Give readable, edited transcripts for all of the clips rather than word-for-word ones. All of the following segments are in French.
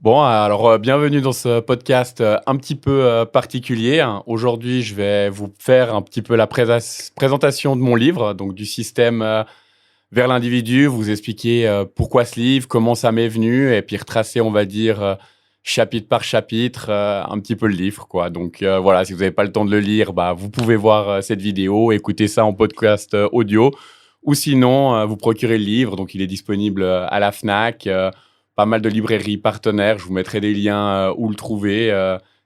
Bon, alors, bienvenue dans ce podcast, un petit peu, particulier, hein. Aujourd'hui, je vais vous faire un petit peu la présentation de mon livre, donc du système, vers l'individu, vous expliquer, pourquoi ce livre, comment ça m'est venu et puis retracer, on va dire, chapitre par chapitre, un petit peu le livre, quoi. Donc, voilà, si vous n'avez pas le temps de le lire, bah, vous pouvez voir, cette vidéo, écouter ça en podcast, audio ou sinon, vous procurer le livre. Donc il est disponible, à la Fnac, pas mal de librairies partenaires. Je vous mettrai des liens où le trouver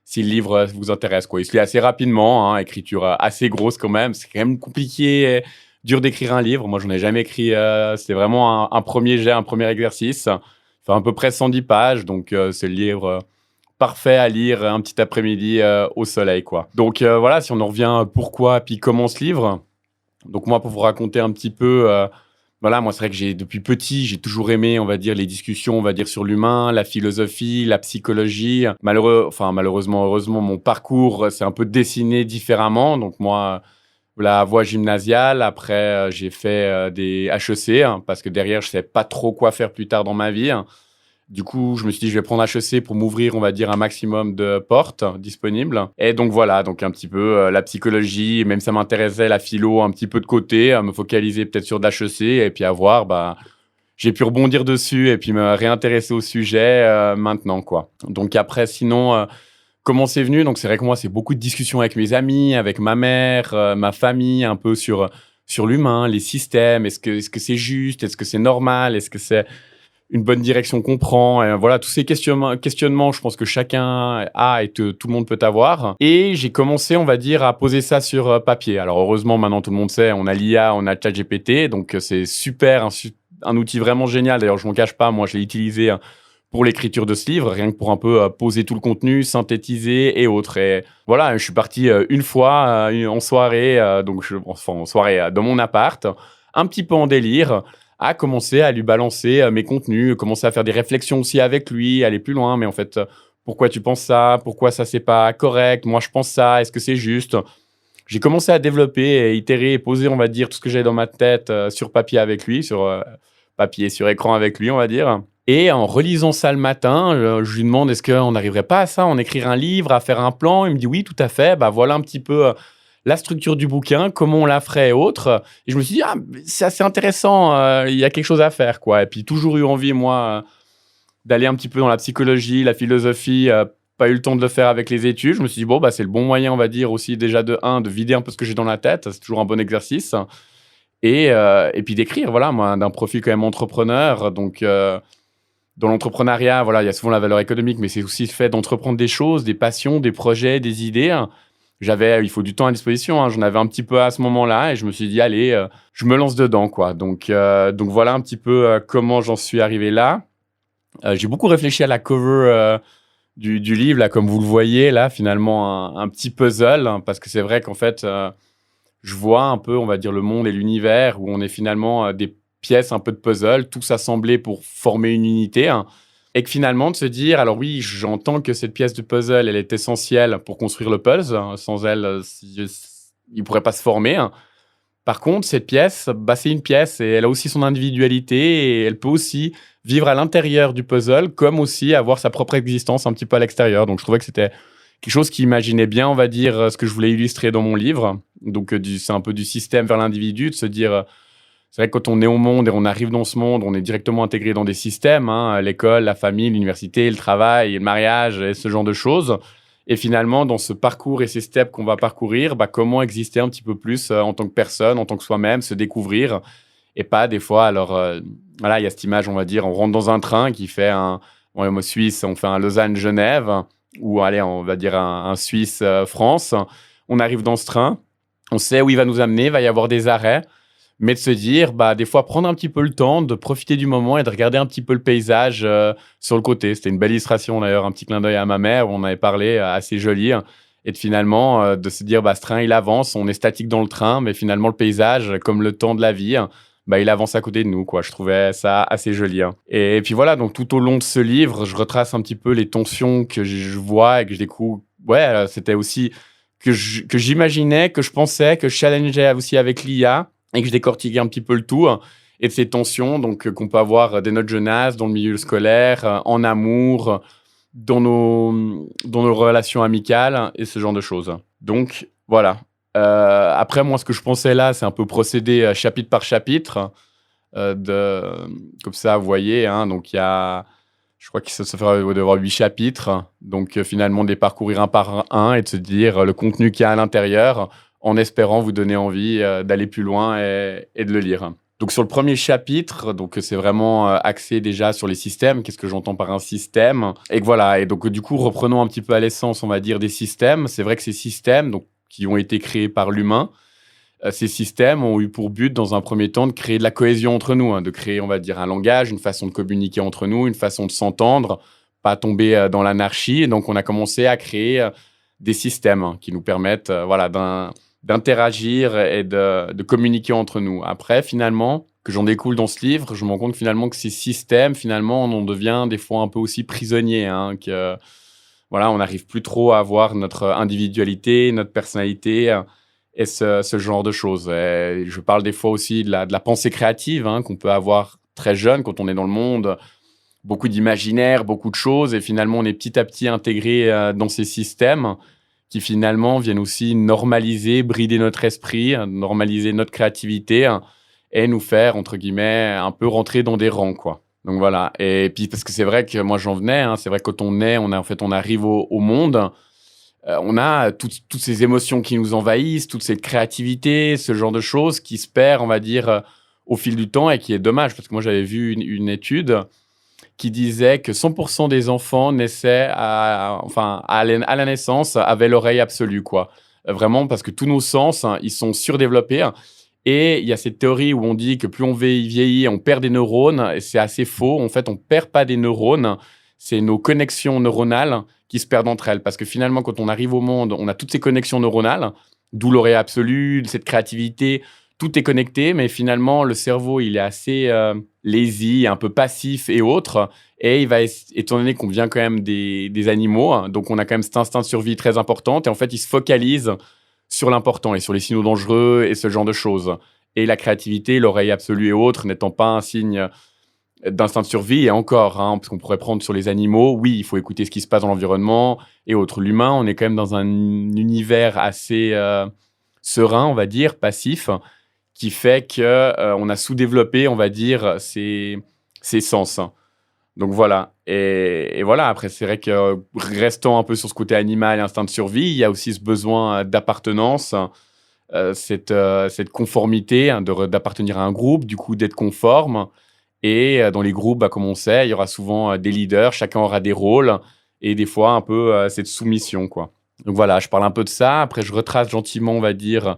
si le livre vous intéresse, quoi. Il se lit assez rapidement, hein, écriture assez grosse quand même. C'est quand même compliqué, dur d'écrire un livre. Moi, j'en ai jamais écrit. C'était vraiment un premier jet, un premier exercice. Il fait à peu près 110 pages, donc c'est le livre parfait à lire un petit après-midi au soleil, quoi. Donc voilà, si on en revient pourquoi puis comment ce livre. Donc moi, pour vous raconter un petit peu, voilà, moi, c'est vrai que depuis petit, j'ai toujours aimé, on va dire, les discussions, on va dire, sur l'humain, la philosophie, la psychologie. Malheureusement, heureusement, mon parcours s'est un peu dessiné différemment. Donc moi, la voie gymnasiale, après, j'ai fait des HEC, hein, parce que derrière, je ne savais pas trop quoi faire plus tard dans ma vie, hein. Du coup, je me suis dit, je vais prendre HEC pour m'ouvrir, on va dire, un maximum de portes disponibles. Et donc voilà, donc un petit peu la psychologie, même ça m'intéressait, la philo, un petit peu de côté, à me focaliser peut-être sur de l'HEC et puis à voir, bah, j'ai pu rebondir dessus et puis me réintéresser au sujet maintenant, quoi. Donc après, sinon, comment c'est venu? Donc c'est vrai que moi, c'est beaucoup de discussions avec mes amis, avec ma mère, ma famille, un peu sur l'humain, les systèmes. Est-ce que c'est juste? Est-ce que c'est normal? Est-ce que c'est une bonne direction qu'on prend, et voilà, tous ces questionnements, je pense que chacun a et que tout le monde peut avoir. Et j'ai commencé, on va dire, à poser ça sur papier. Alors heureusement, maintenant tout le monde sait, on a l'IA, on a ChatGPT, donc c'est super, un outil vraiment génial. D'ailleurs, je m'en cache pas, moi je l'ai utilisé pour l'écriture de ce livre, rien que pour un peu poser tout le contenu, synthétiser et autres. Et voilà, je suis parti une fois en soirée, en soirée dans mon appart, un petit peu en délire, à commencer à lui balancer mes contenus, commencer à faire des réflexions aussi avec lui, aller plus loin. Mais en fait, pourquoi tu penses ça? Pourquoi ça, c'est pas correct? Moi, je pense ça. Est-ce que c'est juste? J'ai commencé à développer, et itérer et poser, on va dire, tout ce que j'avais dans ma tête sur papier avec lui, sur papier, sur écran avec lui, on va dire. Et en relisant ça le matin, je lui demande est-ce qu'on n'arriverait pas à ça, en écrire un livre, à faire un plan. Il me dit oui, tout à fait. Bah voilà un petit peu la structure du bouquin, comment on la ferait et autres. Et je me suis dit, ah, c'est assez intéressant, il y a quelque chose à faire, quoi. Et puis, toujours eu envie, moi, d'aller un petit peu dans la psychologie, la philosophie, pas eu le temps de le faire avec les études. Je me suis dit, bon, bah, c'est le bon moyen, on va dire, aussi, déjà, de vider un peu ce que j'ai dans la tête. C'est toujours un bon exercice. Et puis d'écrire, voilà, moi, d'un profil quand même entrepreneur. Donc, dans l'entrepreneuriat, voilà, il y a souvent la valeur économique, mais c'est aussi le fait d'entreprendre des choses, des passions, des projets, des idées. Il faut du temps à disposition, hein. J'en avais un petit peu à ce moment-là et je me suis dit, allez, je me lance dedans, quoi. Donc voilà un petit peu comment j'en suis arrivé là. J'ai beaucoup réfléchi à la cover du livre, là, comme vous le voyez, là, finalement, un petit puzzle, hein, parce que c'est vrai qu'en fait, je vois un peu, on va dire, le monde et l'univers où on est finalement des pièces un peu de puzzle, tous assemblés pour former une unité, hein. Et que finalement, de se dire, alors oui, j'entends que cette pièce de puzzle, elle est essentielle pour construire le puzzle, hein. Sans elle, il ne pourrait pas se former, hein. Par contre, cette pièce, bah, c'est une pièce et elle a aussi son individualité et elle peut aussi vivre à l'intérieur du puzzle, comme aussi avoir sa propre existence un petit peu à l'extérieur. Donc, je trouvais que c'était quelque chose qui imaginait bien, on va dire, ce que je voulais illustrer dans mon livre. Donc, c'est un peu du système vers l'individu, de se dire, c'est vrai que quand on est au monde et on arrive dans ce monde, on est directement intégré dans des systèmes, hein, l'école, la famille, l'université, le travail, le mariage et ce genre de choses. Et finalement, dans ce parcours et ces steps qu'on va parcourir, bah, comment exister un petit peu plus en tant que personne, en tant que soi-même, se découvrir. Et pas des fois, alors voilà, il y a cette image, on va dire, on rentre dans un train qui fait en Suisse, on fait un Lausanne-Genève, ou allez, on va dire un Suisse-France. On arrive dans ce train, on sait où il va nous amener, il va y avoir des arrêts. Mais de se dire, bah, des fois, prendre un petit peu le temps de profiter du moment et de regarder un petit peu le paysage sur le côté. C'était une belle illustration, d'ailleurs, un petit clin d'œil à ma mère, où on avait parlé, assez joli, hein. Et de finalement, de se dire, bah, ce train, il avance, on est statique dans le train, mais finalement, le paysage, comme le temps de la vie, hein, bah, il avance à côté de nous, quoi. Je trouvais ça assez joli, hein. Et puis voilà, donc tout au long de ce livre, je retrace un petit peu les tensions que je vois et que je découvre. Ouais, c'était aussi que j'imaginais, que je pensais, que je challengeais aussi avec l'IA et que je décortiquais un petit peu le tout, hein, et de ces tensions donc qu'on peut avoir dès notre jeune âge, dans le milieu scolaire, en amour, dans nos relations amicales et ce genre de choses. Donc voilà. Après, moi, ce que je pensais là, c'est un peu procéder chapitre par chapitre. Comme ça, vous voyez, hein, donc je crois que ça va devoir 8 chapitres. Donc finalement, de les parcourir un par un et de se dire le contenu qu'il y a à l'intérieur, en espérant vous donner envie d'aller plus loin et de le lire. Donc sur le premier chapitre, donc c'est vraiment axé déjà sur les systèmes. Qu'est-ce que j'entends par un système? Et que voilà. Et donc du coup, reprenons un petit peu à l'essence, on va dire, des systèmes. C'est vrai que ces systèmes, donc qui ont été créés par l'humain, ces systèmes ont eu pour but, dans un premier temps, de créer de la cohésion entre nous, hein, de créer, on va dire, un langage, une façon de communiquer entre nous, une façon de s'entendre, pas tomber dans l'anarchie. Et donc, on a commencé à créer des systèmes qui nous permettent voilà, d'interagir et de communiquer entre nous. Après, finalement, que j'en découle dans ce livre, je me rends compte finalement que ces systèmes, finalement, on en devient des fois un peu aussi prisonnier, hein, que voilà, on n'arrive plus trop à avoir notre individualité, notre personnalité et ce genre de choses. Et je parle des fois aussi de la pensée créative hein, qu'on peut avoir très jeune quand on est dans le monde. Beaucoup d'imaginaire, beaucoup de choses. Et finalement, on est petit à petit intégré dans ces systèmes qui finalement viennent aussi normaliser, brider notre esprit, normaliser notre créativité et nous faire, entre guillemets, un peu rentrer dans des rangs, quoi. Donc voilà. Et puis, parce que c'est vrai que moi, j'en venais. Hein, c'est vrai que quand on est, on arrive au monde. On a toutes ces émotions qui nous envahissent, toute cette créativité, ce genre de choses qui se perd, on va dire, au fil du temps et qui est dommage. Parce que moi, j'avais vu une étude qui disait que 100% des enfants naissaient, à la naissance, avaient l'oreille absolue, quoi. Vraiment, parce que tous nos sens, hein, ils sont surdéveloppés. Et il y a cette théorie où on dit que plus on vieillit, on perd des neurones. Et c'est assez faux. En fait, on perd pas des neurones. C'est nos connexions neuronales qui se perdent entre elles. Parce que finalement, quand on arrive au monde, on a toutes ces connexions neuronales, d'où l'oreille absolue, cette créativité. Tout est connecté, mais finalement, le cerveau, il est assez lazy, un peu passif et autres. Et il va, étant donné qu'on vient quand même des animaux, hein, donc on a quand même cet instinct de survie très important. Et en fait, il se focalise sur l'important et sur les signaux dangereux et ce genre de choses. Et la créativité, l'oreille absolue et autres, n'étant pas un signe d'instinct de survie, et encore, hein, parce qu'on pourrait prendre sur les animaux, oui, il faut écouter ce qui se passe dans l'environnement et autres. L'humain, on est quand même dans un univers assez serein, on va dire, passif, qui fait qu'on a sous-développé, on va dire, ces sens. Donc voilà. Et voilà, après, c'est vrai que restant un peu sur ce côté animal et instinct de survie, il y a aussi ce besoin d'appartenance, cette conformité, hein, d'appartenir à un groupe, du coup d'être conforme. Et dans les groupes, comme on sait, il y aura souvent des leaders, chacun aura des rôles et des fois un peu cette soumission, quoi. Donc voilà, je parle un peu de ça. Après, je retrace gentiment, on va dire,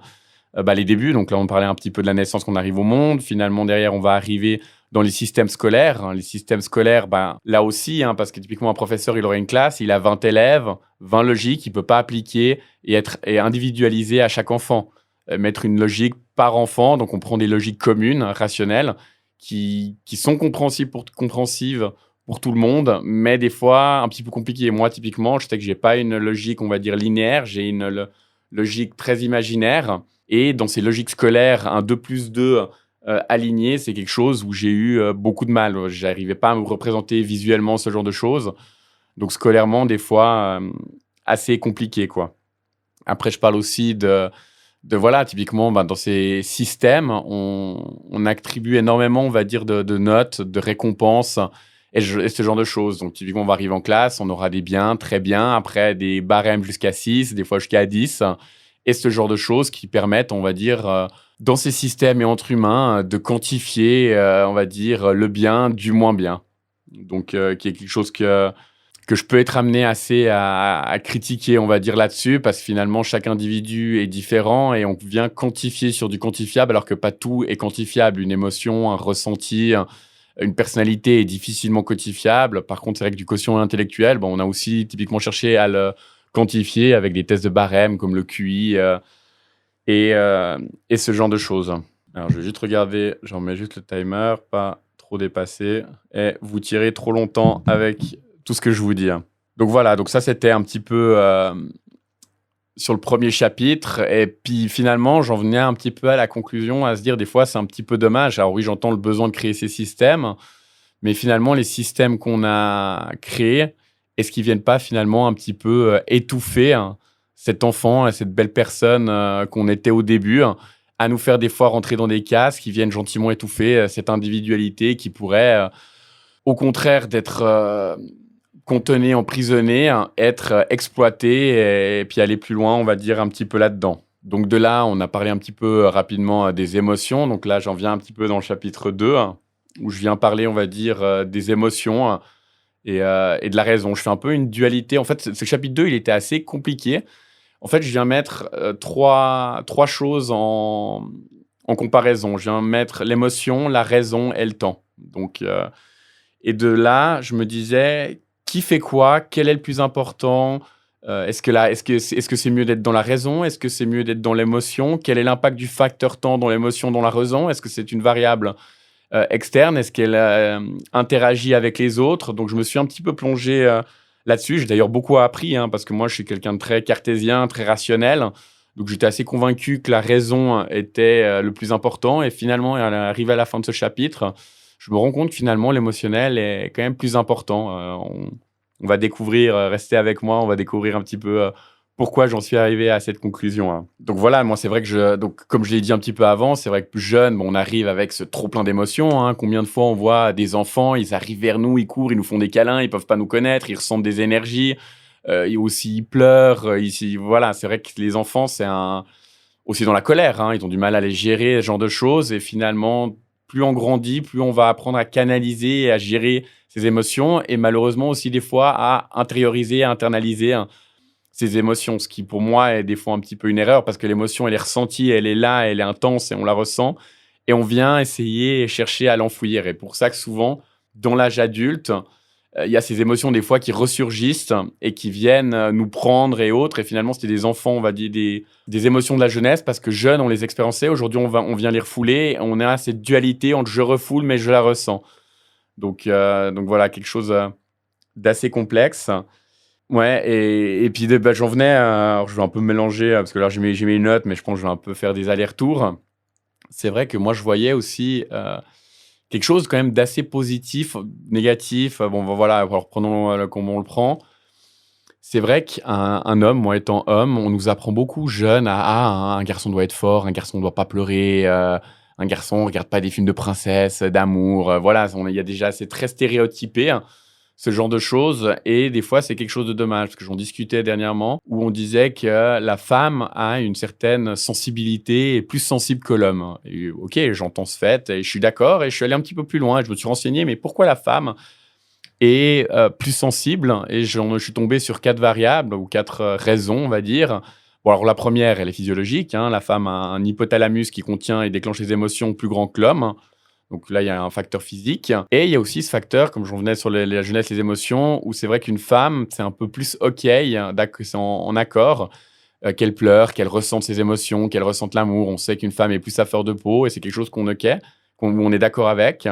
les débuts. Donc là, on parlait un petit peu de la naissance, qu'on arrive au monde. Finalement, derrière, on va arriver dans les systèmes scolaires. Hein. Les systèmes scolaires, là aussi, hein, parce que typiquement, un professeur, il aurait une classe, il a 20 élèves, 20 logiques, il ne peut pas appliquer et individualiser à chaque enfant. Mettre une logique par enfant, donc on prend des logiques communes, rationnelles, qui sont compréhensibles pour tout le monde, mais des fois un petit peu compliquées. Moi, typiquement, je sais que j'ai pas une logique, on va dire, linéaire, j'ai une logique très imaginaire. Et dans ces logiques scolaires, un 2 plus 2 aligné, c'est quelque chose où j'ai eu beaucoup de mal. J'arrivais pas à me représenter visuellement ce genre de choses. Donc scolairement, des fois, assez compliqué, quoi. Après, je parle aussi voilà, typiquement, dans ces systèmes, on attribue énormément, on va dire, de notes, de récompenses et ce genre de choses. Donc, typiquement, on va arriver en classe, on aura des biens, très bien, après des barèmes jusqu'à 6, des fois jusqu'à 10, et ce genre de choses qui permettent, on va dire, dans ces systèmes et entre humains, de quantifier, on va dire, le bien du moins bien. Donc, qui est quelque chose que je peux être amené assez à critiquer, on va dire, là-dessus, parce que finalement, chaque individu est différent et on vient quantifier sur du quantifiable, alors que pas tout est quantifiable. Une émotion, un ressenti, une personnalité est difficilement quantifiable. Par contre, c'est vrai que du quotient intellectuel, on a aussi typiquement cherché à le quantifier avec des tests de barème comme le QI et ce genre de choses. Alors, je vais juste regarder, j'en mets juste le timer, pas trop dépasser, et vous tirez trop longtemps avec tout ce que je vous dis. Donc voilà, donc ça c'était un petit peu sur le premier chapitre. Et puis finalement, j'en venais un petit peu à la conclusion, à se dire des fois c'est un petit peu dommage. Alors oui, j'entends le besoin de créer ces systèmes, mais finalement les systèmes qu'on a créés est-ce qu'ils viennent pas finalement un petit peu étouffer cet enfant, cette belle personne qu'on était au début, à nous faire des fois rentrer dans des cases qui viennent gentiment étouffer cette individualité qui pourrait, au contraire d'être contenue, emprisonnée, être exploitée et puis aller plus loin, on va dire, un petit peu là-dedans. Donc de là, on a parlé un petit peu rapidement des émotions. Donc là, j'en viens un petit peu dans le chapitre 2, où je viens parler, on va dire, des émotions et de la raison. Je fais un peu une dualité. En fait, ce chapitre 2, il était assez compliqué. En fait, je viens mettre trois choses en comparaison. Je viens mettre l'émotion, la raison et le temps. Donc, et de là, je me disais, qui fait quoi? Quel est le plus important? Est-ce que c'est mieux d'être dans la raison? Est-ce que c'est mieux d'être dans l'émotion? Quel est l'impact du facteur temps dans l'émotion, dans la raison? Est-ce que c'est une variable externe? Est-ce qu'elle interagit avec les autres? Donc, je me suis un petit peu plongé là-dessus. J'ai d'ailleurs beaucoup appris, parce que moi, je suis quelqu'un de très cartésien, très rationnel. Donc, j'étais assez convaincu que la raison était le plus important. Et finalement, arrivé à la fin de ce chapitre, je me rends compte que finalement, l'émotionnel est quand même plus important. On va découvrir, restez avec moi, on va découvrir un petit peu pourquoi j'en suis arrivé à cette conclusion. Donc voilà, moi, c'est vrai que donc, comme je l'ai dit un petit peu avant, c'est vrai que plus jeune, on arrive avec ce trop plein d'émotions. Combien de fois on voit des enfants, ils arrivent vers nous, ils courent, ils nous font des câlins, ils peuvent pas nous connaître, ils ressentent des énergies, et aussi ils pleurent. Voilà, c'est vrai que les enfants, aussi dans la colère, ils ont du mal à les gérer, ce genre de choses. Et finalement, plus on grandit, plus on va apprendre à canaliser et à gérer ses émotions. Et malheureusement aussi des fois à intérioriser, à internaliser ces émotions. Ce qui pour moi est des fois un petit peu une erreur parce que l'émotion, elle est ressentie, elle est là, elle est intense et on la ressent. Et on vient essayer et chercher à l'enfouir. Et pour ça que souvent, dans l'âge adulte, il y a ces émotions des fois qui ressurgissent et qui viennent nous prendre et autres. Et finalement, c'était des enfants, on va dire, des émotions de la jeunesse parce que jeunes, on les expériençait. Aujourd'hui, on vient les refouler. On a cette dualité entre je refoule, mais je la ressens. Donc voilà, quelque chose d'assez complexe. Ouais, et puis j'en venais, alors je vais un peu mélanger, parce que là, j'ai mis une note, mais je pense que je vais un peu faire des allers-retours. C'est vrai que moi, je voyais aussi quelque chose quand même d'assez positif, négatif. Bon, voilà, alors prenons comment on le prend. C'est vrai qu'un homme, moi étant homme, on nous apprend beaucoup jeune un garçon doit être fort, un garçon ne doit pas pleurer, un garçon ne regarde pas des films de princesse, d'amour. Voilà, il y a déjà, c'est très stéréotypé, ce genre de choses. Et des fois, c'est quelque chose de dommage, parce que j'en discutais dernièrement, où on disait que la femme a une certaine sensibilité, et plus sensible que l'homme. Et, ok, j'entends ce fait, et je suis d'accord, et je suis allé un petit peu plus loin, je me suis renseigné, mais pourquoi la femme est plus sensible? Et je suis tombé sur 4 variables, ou 4 raisons, on va dire. Bon, alors la première, elle est physiologique. La femme a un hypothalamus qui contient et déclenche les émotions plus grand que l'homme. Donc là, il y a un facteur physique. Et il y a aussi ce facteur, comme j'en venais sur la jeunesse, les émotions, où c'est vrai qu'une femme, c'est un peu plus OK, c'est en accord, qu'elle pleure, qu'elle ressente ses émotions, qu'elle ressente l'amour. On sait qu'une femme est plus à fleur de peau et c'est quelque chose où on est d'accord avec.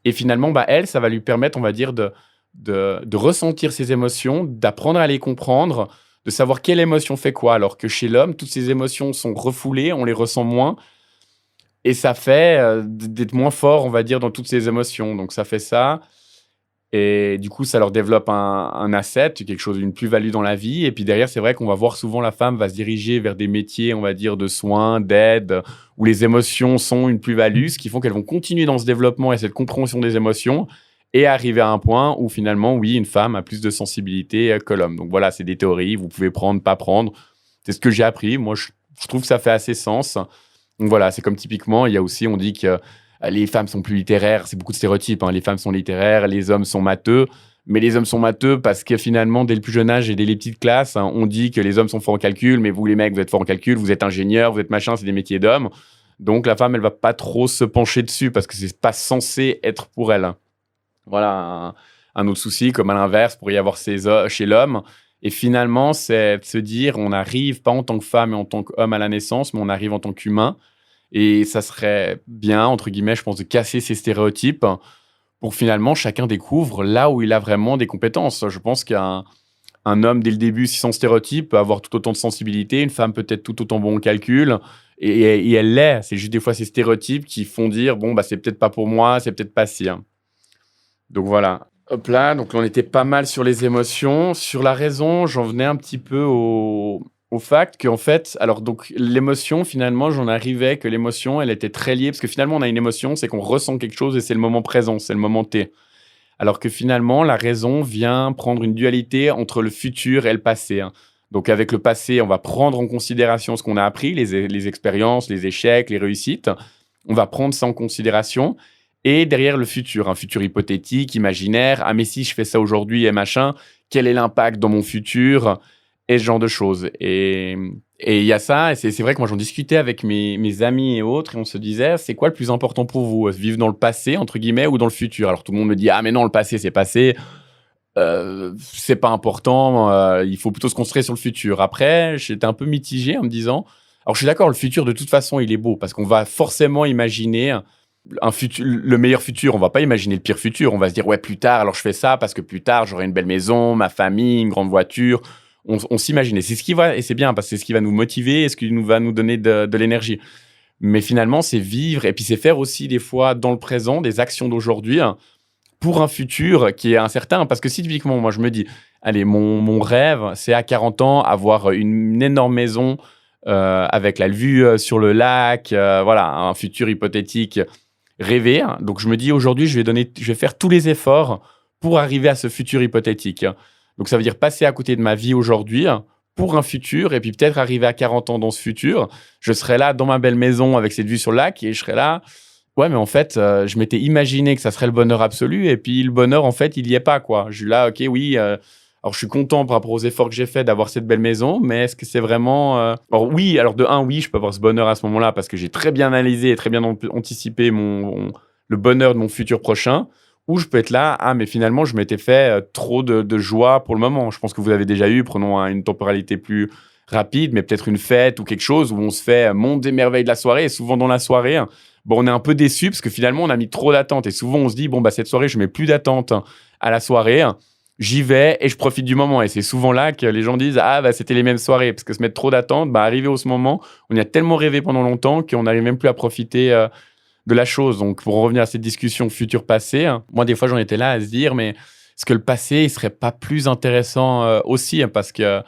Et finalement, elle, ça va lui permettre, on va dire, de ressentir ses émotions, d'apprendre à les comprendre, de savoir quelle émotion fait quoi. Alors que chez l'homme, toutes ces émotions sont refoulées, on les ressent moins. Et ça fait d'être moins fort, on va dire, dans toutes ces émotions. Donc, ça fait ça. Et du coup, ça leur développe un asset, quelque chose, une plus-value dans la vie. Et puis derrière, c'est vrai qu'on va voir souvent la femme va se diriger vers des métiers, on va dire, de soins, d'aide, où les émotions sont une plus-value, ce qui font qu'elles vont continuer dans ce développement et cette compréhension des émotions et arriver à un point où finalement, oui, une femme a plus de sensibilité que l'homme. Donc voilà, c'est des théories, vous pouvez prendre, pas prendre. C'est ce que j'ai appris. Moi, je trouve que ça fait assez sens. Donc voilà, c'est comme typiquement, il y a aussi, on dit que les femmes sont plus littéraires, c'est beaucoup de stéréotypes, les femmes sont littéraires, les hommes sont matheux, mais les hommes sont matheux parce que finalement, dès le plus jeune âge et dès les petites classes, on dit que les hommes sont forts en calcul, mais vous les mecs, vous êtes forts en calcul, vous êtes ingénieurs, vous êtes machin, c'est des métiers d'hommes. Donc la femme, elle va pas trop se pencher dessus parce que c'est pas censé être pour elle. Voilà un autre souci, comme à l'inverse, pourrait y avoir chez l'homme. Et finalement, c'est de se dire, on arrive pas en tant que femme et en tant qu'homme à la naissance, mais on arrive en tant qu'humain. Et ça serait bien, entre guillemets, je pense, de casser ces stéréotypes pour que finalement chacun découvre là où il a vraiment des compétences. Je pense qu'un homme, dès le début, sans stéréotype, peut avoir tout autant de sensibilité, une femme peut-être tout autant bon au calcul, et elle l'est. C'est juste des fois ces stéréotypes qui font dire, bon, c'est peut-être pas pour moi, c'est peut-être pas si. Donc voilà. Hop là, donc on était pas mal sur les émotions. Sur la raison, j'en venais un petit peu au fact qu'en fait, alors donc l'émotion, finalement, j'en arrivais que l'émotion, elle était très liée, parce que finalement, on a une émotion, c'est qu'on ressent quelque chose et c'est le moment présent, c'est le moment T. Alors que finalement, la raison vient prendre une dualité entre le futur et le passé, hein. Donc avec le passé, on va prendre en considération ce qu'on a appris, les expériences, les échecs, les réussites. On va prendre ça en considération. Et derrière le futur, un futur hypothétique, imaginaire. Ah mais si je fais ça aujourd'hui et machin, quel est l'impact dans mon futur? Et ce genre de choses. Et il y a ça, et c'est vrai que moi j'en discutais avec mes amis et autres, et on se disait, c'est quoi le plus important pour vous? Vivre dans le passé, entre guillemets, ou dans le futur? Alors tout le monde me dit, ah mais non, le passé c'est passé, c'est pas important, il faut plutôt se construire sur le futur. Après, j'étais un peu mitigé en me disant, alors je suis d'accord, le futur de toute façon il est beau, parce qu'on va forcément imaginer un futur, le meilleur futur, on va pas imaginer le pire futur. On va se dire, ouais, plus tard, alors je fais ça parce que plus tard, j'aurai une belle maison, ma famille, une grande voiture. On s'imagine. Et c'est ce qui va, et c'est bien parce que c'est ce qui va nous motiver et ce qui va nous donner de l'énergie. Mais finalement, c'est vivre et puis c'est faire aussi des fois dans le présent des actions d'aujourd'hui, hein, pour un futur qui est incertain. Parce que si typiquement, moi, je me dis, allez, mon rêve, c'est à 40 ans avoir une énorme maison avec la vue sur le lac, voilà, un futur hypothétique rêver, hein. Donc je me dis aujourd'hui, je vais faire tous les efforts pour arriver à ce futur hypothétique, hein. Donc ça veut dire passer à côté de ma vie aujourd'hui, hein, pour un futur et puis peut-être arriver à 40 ans dans ce futur. Je serai là dans ma belle maison avec cette vue sur le lac et je serai là. Ouais, mais en fait, je m'étais imaginé que ça serait le bonheur absolu et puis le bonheur, en fait, il y est pas, quoi. Je suis là, ok, oui. Alors, je suis content par rapport aux efforts que j'ai faits d'avoir cette belle maison, mais est-ce que c'est vraiment... Alors oui, alors de un, oui, je peux avoir ce bonheur à ce moment-là parce que j'ai très bien analysé et très bien anticipé le bonheur de mon futur prochain. Ou je peux être là, ah, mais finalement, je m'étais fait trop de joie pour le moment. Je pense que vous avez déjà eu, prenons une temporalité plus rapide, mais peut-être une fête ou quelque chose où on se fait monde des merveilles de la soirée. Et souvent dans la soirée, hein, bon, on est un peu déçu parce que finalement, on a mis trop d'attentes. Et souvent, on se dit, bon, bah, cette soirée, je mets plus d'attentes à la soirée. J'y vais et je profite du moment. Et c'est souvent là que les gens disent, ah, bah, c'était les mêmes soirées. Parce que se mettre trop d'attentes, bah, arriver au ce moment, on y a tellement rêvé pendant longtemps qu'on n'arrive même plus à profiter de la chose. Donc, pour en revenir à cette discussion futur-passé, hein, moi, des fois, j'en étais là à se dire, mais est-ce que le passé, il serait pas plus intéressant aussi, hein, parce que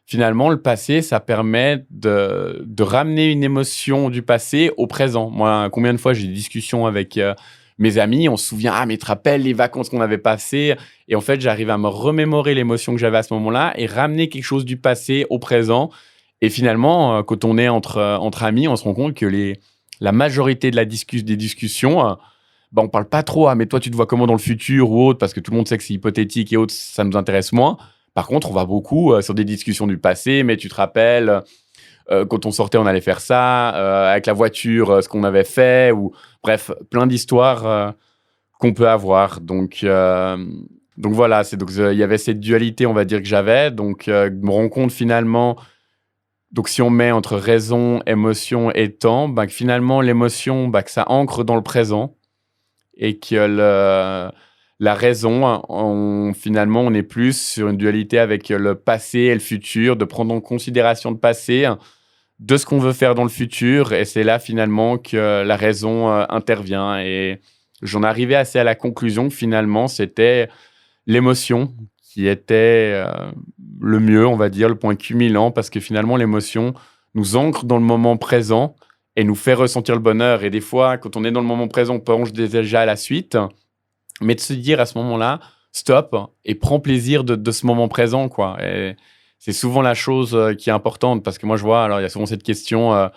finalement, le passé, ça permet de ramener une émotion du passé au présent. Moi, combien de fois j'ai des discussions avec mes amis, on se souvient, ah, mais tu te rappelles les vacances qu'on avait passées? Et en fait, j'arrive à me remémorer l'émotion que j'avais à ce moment-là et ramener quelque chose du passé au présent. Et finalement, quand on est entre amis, on se rend compte que la majorité de des discussions, bah, on parle pas trop, ah, mais toi, tu te vois comment dans le futur ou autre, parce que tout le monde sait que c'est hypothétique et autres, ça nous intéresse moins. Par contre, on va beaucoup sur des discussions du passé, mais tu te rappelles, quand on sortait, on allait faire ça, avec la voiture, ce qu'on avait fait, ou bref, plein d'histoires qu'on peut avoir. Donc voilà, il y avait cette dualité, on va dire, que j'avais. Donc, je me rends compte finalement, donc si on met entre raison, émotion et temps, bah, que finalement, l'émotion, bah, que ça ancre dans le présent et que la raison, hein, finalement, on est plus sur une dualité avec le passé et le futur, de prendre en considération le passé, hein, de ce qu'on veut faire dans le futur. Et c'est là, finalement, que la raison intervient. Et j'en arrivais assez à la conclusion que finalement, c'était l'émotion qui était le mieux, on va dire, le point culminant, parce que finalement, l'émotion nous ancre dans le moment présent et nous fait ressentir le bonheur. Et des fois, quand on est dans le moment présent, on pense déjà à la suite, mais de se dire à ce moment-là, stop, et prends plaisir de ce moment présent, quoi. Et c'est souvent la chose qui est importante, parce que moi, je vois, alors il y a souvent cette question,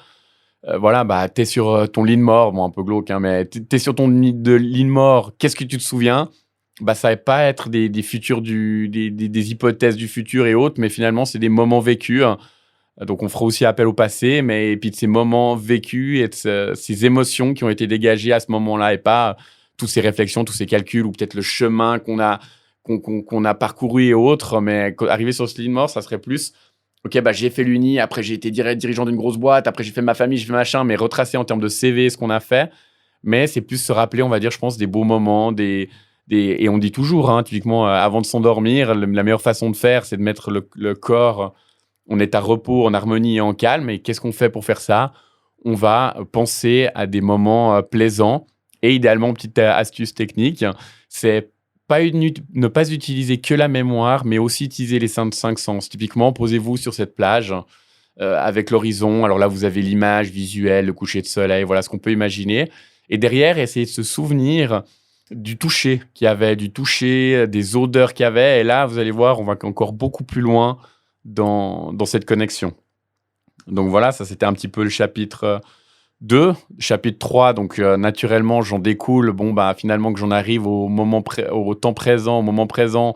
voilà, bah, t'es sur ton lit de mort, bon, un peu glauque, hein, mais t'es sur ton lit de mort, qu'est-ce que tu te souviens? Bah, ça va pas être des futurs des hypothèses du futur et autres, mais finalement, c'est des moments vécus, hein. Donc, on fera aussi appel au passé, mais et puis de ces moments vécus et de ces émotions qui ont été dégagées à ce moment-là et pas toutes ces réflexions, tous ces calculs ou peut-être le chemin qu'on a parcouru et autres. Mais arriver sur ce lit de mort, ça serait plus, ok, bah, j'ai fait l'Uni, après j'ai été dirigeant d'une grosse boîte, après j'ai fait ma famille, j'ai fait machin, mais retracer en termes de CV ce qu'on a fait. Mais c'est plus se rappeler, on va dire, je pense, des beaux moments, et on dit toujours, hein, typiquement, avant de s'endormir, la meilleure façon de faire, c'est de mettre le corps en état repos, en harmonie et en calme. Et qu'est-ce qu'on fait pour faire ça? On va penser à des moments plaisants. Et idéalement, petite astuce technique, c'est ne pas utiliser que la mémoire, mais aussi utiliser les cinq sens. Typiquement, posez-vous sur cette plage avec l'horizon. Alors là, vous avez l'image visuelle, le coucher de soleil, voilà ce qu'on peut imaginer. Et derrière, essayez de se souvenir du toucher qu'il y avait, des odeurs qu'il y avait. Et là, vous allez voir, on va encore beaucoup plus loin dans cette connexion. Donc voilà, ça c'était un petit peu le chapitre 2. Chapitre 3, donc naturellement, j'en découle, finalement que j'en arrive au temps présent, au moment présent,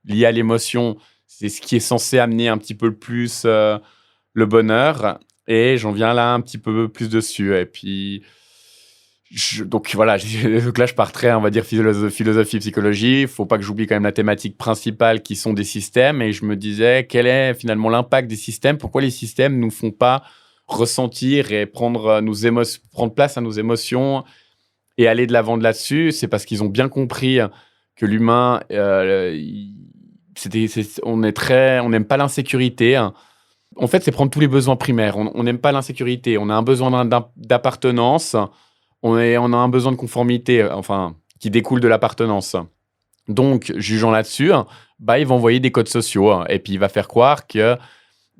lié à l'émotion. C'est ce qui est censé amener un petit peu plus le bonheur. Et j'en viens là un petit peu plus dessus. Et puis, donc voilà, donc là je partirais, on va dire, philosophie, psychologie. Il faut pas que j'oublie quand même la thématique principale qui sont des systèmes. Et je me disais, quel est finalement l'impact des systèmes? Pourquoi les systèmes nous font pas ressentir et prendre place à nos émotions et aller de l'avant de là-dessus? C'est parce qu'ils ont bien compris que l'humain, on n'aime pas l'insécurité. En fait, c'est prendre tous les besoins primaires. On n'aime pas l'insécurité. On a un besoin d'appartenance. On a un besoin de conformité, qui découle de l'appartenance. Donc, jugeant là-dessus, ils vont envoyer des codes sociaux. Et puis, il va faire croire que,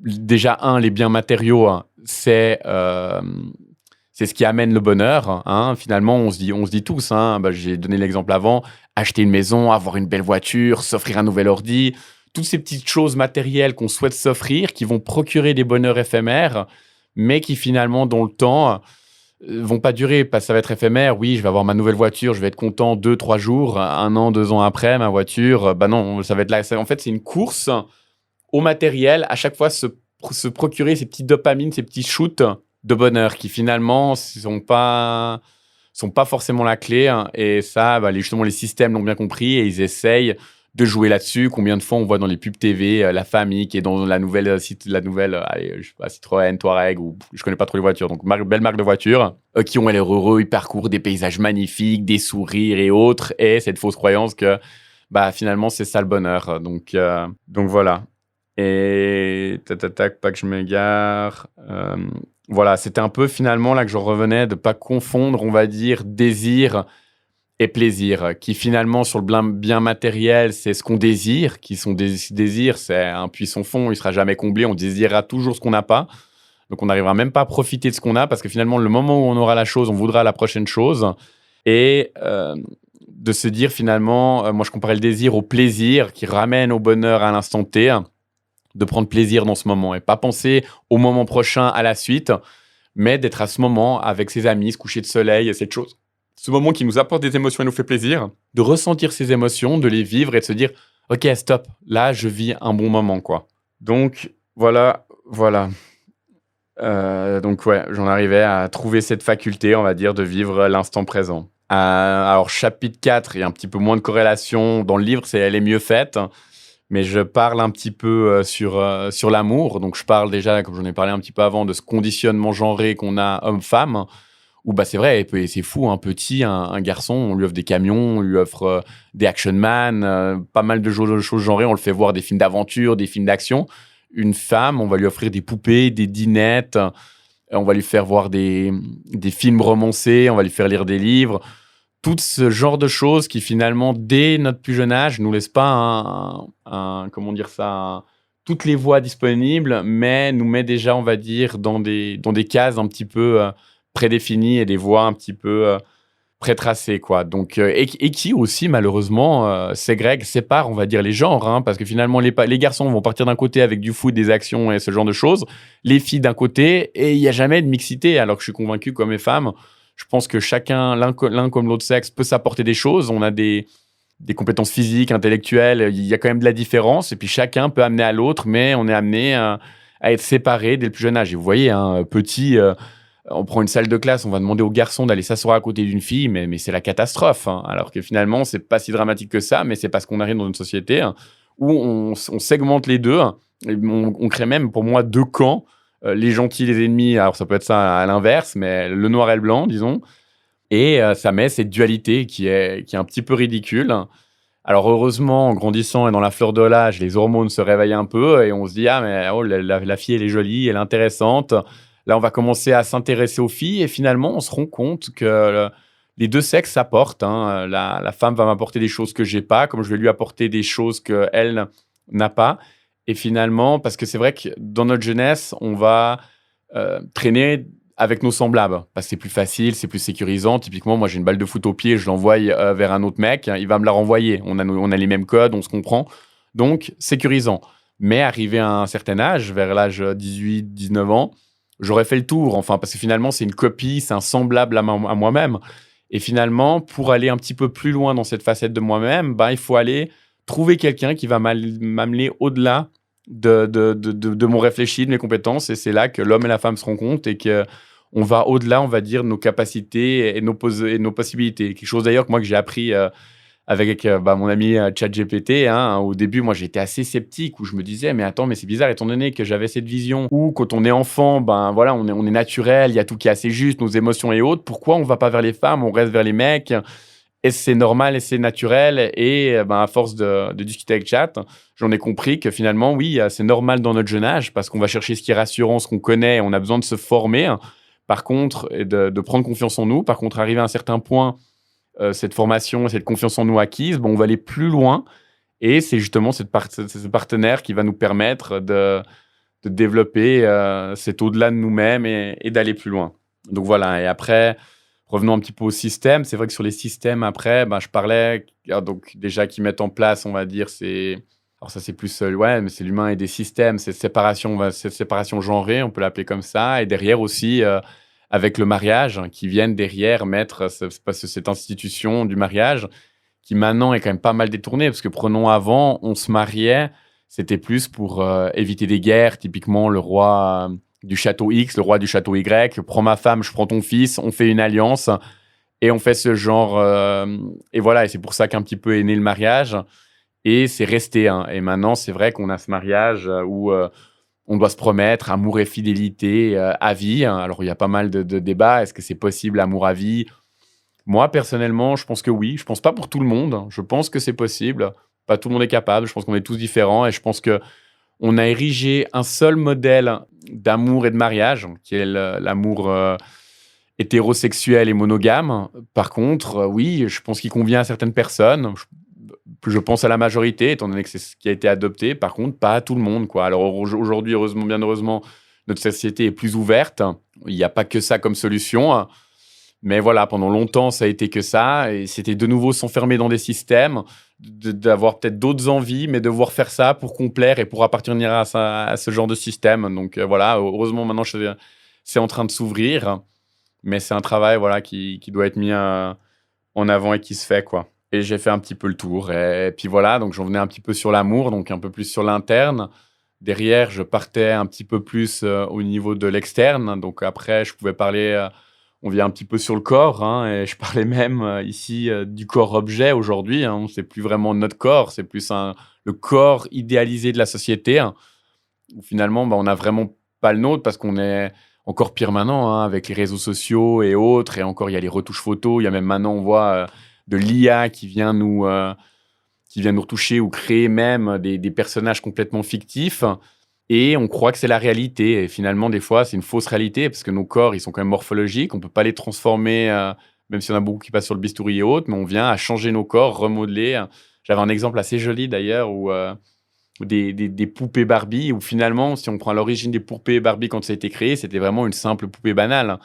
déjà, les biens matériaux, c'est ce qui amène le bonheur. Finalement, on se dit tous, j'ai donné l'exemple avant, acheter une maison, avoir une belle voiture, s'offrir un nouvel ordi, toutes ces petites choses matérielles qu'on souhaite s'offrir, qui vont procurer des bonheurs éphémères, mais qui finalement, dans le temps, vont pas durer, parce que ça va être éphémère. Oui, je vais avoir ma nouvelle voiture, je vais être content 2-3 jours, 1 an, 2 ans après, ma voiture, non, ça va être là. En fait, c'est une course au matériel, à chaque fois se procurer ces petits dopamines, ces petits shoots de bonheur qui finalement sont pas forcément la clé. Et ça, justement, les systèmes l'ont bien compris et ils essayent de jouer là-dessus. Combien de fois on voit dans les pubs TV la famille qui est dans la nouvelle je sais pas, Citroën, Touareg, ou je connais pas trop les voitures, donc belle marque de voiture, qui ont l'air heureux, ils parcourent des paysages magnifiques, des sourires et autres, et cette fausse croyance que finalement c'est ça le bonheur. Donc voilà. Et pas que je m'égare. Voilà, c'était un peu finalement là que je revenais de pas confondre, on va dire, désir et plaisir, qui finalement sur le bien matériel, c'est ce qu'on désire, qui sont des désirs, c'est un puits sans fond, il sera jamais comblé, on désirera toujours ce qu'on n'a pas. Donc on n'arrivera même pas à profiter de ce qu'on a, parce que finalement, le moment où on aura la chose, on voudra la prochaine chose. Et de se dire finalement, moi je comparais le désir au plaisir, qui ramène au bonheur à l'instant T, de prendre plaisir dans ce moment et pas penser au moment prochain, à la suite, mais d'être à ce moment avec ses amis, ce coucher de soleil, cette chose. Ce moment qui nous apporte des émotions et nous fait plaisir, de ressentir ces émotions, de les vivre et de se dire « Ok, stop, là, je vis un bon moment, quoi. » Donc, voilà. Donc, ouais, j'en arrivais à trouver cette faculté, on va dire, de vivre l'instant présent. Alors, chapitre 4, il y a un petit peu moins de corrélation. Dans le livre, elle est mieux faite. Mais je parle un petit peu sur l'amour. Donc, je parle déjà, comme j'en ai parlé un petit peu avant, de ce conditionnement genré qu'on a homme-femme, où c'est vrai, c'est fou, un garçon, on lui offre des camions, on lui offre des action man, pas mal de choses genrées, on le fait voir des films d'aventure, des films d'action. Une femme, on va lui offrir des poupées, des dinettes, on va lui faire voir des films romancés, on va lui faire lire des livres. Tout ce genre de choses qui finalement, dès notre plus jeune âge, nous laissent pas toutes les voies disponibles, mais nous met déjà, on va dire, dans des cases un petit peu prédéfinies et des voies un petit peu pré-tracées, quoi. Donc, et qui aussi, malheureusement, sépare, on va dire, les genres, parce que finalement, les garçons vont partir d'un côté avec du foot, des actions et ce genre de choses, les filles d'un côté, et il n'y a jamais de mixité, alors que je suis convaincu, comme les femmes, je pense que chacun, l'un comme l'autre sexe, peut s'apporter des choses. On a des compétences physiques, intellectuelles. Il y a quand même de la différence. Et puis, chacun peut amener à l'autre, mais on est amené à être séparés dès le plus jeune âge. Et vous voyez, petit, on prend une salle de classe, on va demander aux garçons d'aller s'asseoir à côté d'une fille, mais c'est la catastrophe. Alors que finalement, c'est pas si dramatique que ça, mais c'est parce qu'on arrive dans une société où on segmente les deux. Et on crée même, pour moi, 2 camps. Les gentils, les ennemis, alors ça peut être ça à l'inverse, mais le noir et le blanc, disons. Et ça met cette dualité qui est un petit peu ridicule. Alors heureusement, en grandissant et dans la fleur de l'âge, les hormones se réveillent un peu et on se dit « Ah, mais la fille, elle est jolie, elle est intéressante. » Là, on va commencer à s'intéresser aux filles et finalement, on se rend compte que les 2 sexes s'apportent, hein, la femme va m'apporter des choses que j'ai pas, comme je vais lui apporter des choses qu'elle n'a pas et finalement parce que c'est vrai que dans notre jeunesse, on va, traîner avec nos semblables parce que c'est plus facile, c'est plus sécurisant. Typiquement, moi, j'ai une balle de foot au pied, je l'envoie, vers un autre mec, il va me la renvoyer. On a les mêmes codes, on se comprend, donc sécurisant. Mais arrivé à un certain âge, vers l'âge 18-19 ans, j'aurais fait le tour, enfin, parce que finalement, c'est une copie, c'est un semblable à moi-même. Et finalement, pour aller un petit peu plus loin dans cette facette de moi-même, ben, il faut aller trouver quelqu'un qui va m'amener au-delà de mon réfléchi, de mes compétences. Et c'est là que l'homme et la femme se rencontrent et que on va au-delà, on va dire, de nos capacités et nos possibilités. Quelque chose d'ailleurs que moi que j'ai appris avec mon ami ChatGPT, hein. Au début, moi, j'étais assez sceptique où je me disais, mais attends, mais c'est bizarre, étant donné que j'avais cette vision où quand on est enfant, ben voilà, on est naturel, il y a tout qui est assez juste, nos émotions et autres. Pourquoi on va pas vers les femmes, on reste vers les mecs? Et c'est normal et c'est naturel. Et ben, à force de discuter avec Chat, j'en ai compris que finalement, oui, c'est normal dans notre jeune âge parce qu'on va chercher ce qui est rassurant, ce qu'on connaît, on a besoin de se former. Par contre, et de prendre confiance en nous. Par contre, arriver à un certain point, cette formation, cette confiance en nous acquise, bon, on va aller plus loin. Et c'est justement ce partenaire qui va nous permettre de développer cet au-delà de nous-mêmes et d'aller plus loin. Donc voilà, et après, revenons un petit peu au système. C'est vrai que sur les systèmes, après, ben, je parlais, donc déjà qui mettent en place, on va dire, c'est... Alors ça, c'est plus, ouais, mais c'est l'humain et des systèmes, cette séparation genrée, on peut l'appeler comme ça. Et derrière aussi, avec le mariage, qui viennent derrière mettre cette institution du mariage, qui maintenant est quand même pas mal détournée, parce que prenons avant, on se mariait, c'était plus pour éviter des guerres, typiquement le roi du château X, le roi du château Y, je prends ma femme, je prends ton fils, on fait une alliance, et on fait ce genre... et voilà, et c'est pour ça qu'un petit peu est né le mariage, et c'est resté. Hein. Et maintenant, c'est vrai qu'on a ce mariage où on doit se promettre amour et fidélité à vie. Hein. Alors, il y a pas mal de débats. Est-ce que c'est possible, amour à vie? Moi, personnellement, je pense que oui. Je pense pas pour tout le monde. Je pense que c'est possible. Pas tout le monde est capable. Je pense qu'on est tous différents. Et je pense que on a érigé un seul modèle d'amour et de mariage, qui est l'amour hétérosexuel et monogame. Par contre, oui, je pense qu'il convient à certaines personnes. Je pense à la majorité, étant donné que c'est ce qui a été adopté. Par contre, pas à tout le monde, quoi. Alors aujourd'hui, heureusement, bien heureusement, notre société est plus ouverte. Il n'y a pas que ça comme solution. Mais voilà, pendant longtemps, ça a été que ça. Et c'était de nouveau s'enfermer dans des systèmes, d'avoir peut-être d'autres envies, mais devoir faire ça pour complaire et pour appartenir à ce genre de système. Donc voilà, heureusement, maintenant, c'est en train de s'ouvrir. Mais c'est un travail voilà, qui doit être mis en avant et qui se fait, quoi. Et j'ai fait un petit peu le tour. Et puis voilà, donc j'en venais un petit peu sur l'amour, donc un peu plus sur l'interne. Derrière, je partais un petit peu plus au niveau de l'externe. Donc après, je pouvais parler, on vient un petit peu sur le corps, hein, et je parlais même ici du corps-objet aujourd'hui. Hein. C'est plus vraiment notre corps, c'est plus le corps idéalisé de la société, hein, où finalement, bah, on n'a vraiment pas le nôtre parce qu'on est encore pire maintenant hein, avec les réseaux sociaux et autres. Et encore, il y a les retouches photos. Il y a même maintenant, on voit de l'IA qui vient nous retoucher ou créer même des personnages complètement fictifs. Et on croit que c'est la réalité. Et finalement, des fois, c'est une fausse réalité parce que nos corps, ils sont quand même morphologiques. On ne peut pas les transformer, même si on a beaucoup qui passent sur le bistouri et autres, mais on vient à changer nos corps, remodeler. J'avais un exemple assez joli d'ailleurs où des poupées Barbie, où finalement, si on prend l'origine des poupées Barbie quand ça a été créé, c'était vraiment une simple poupée banale.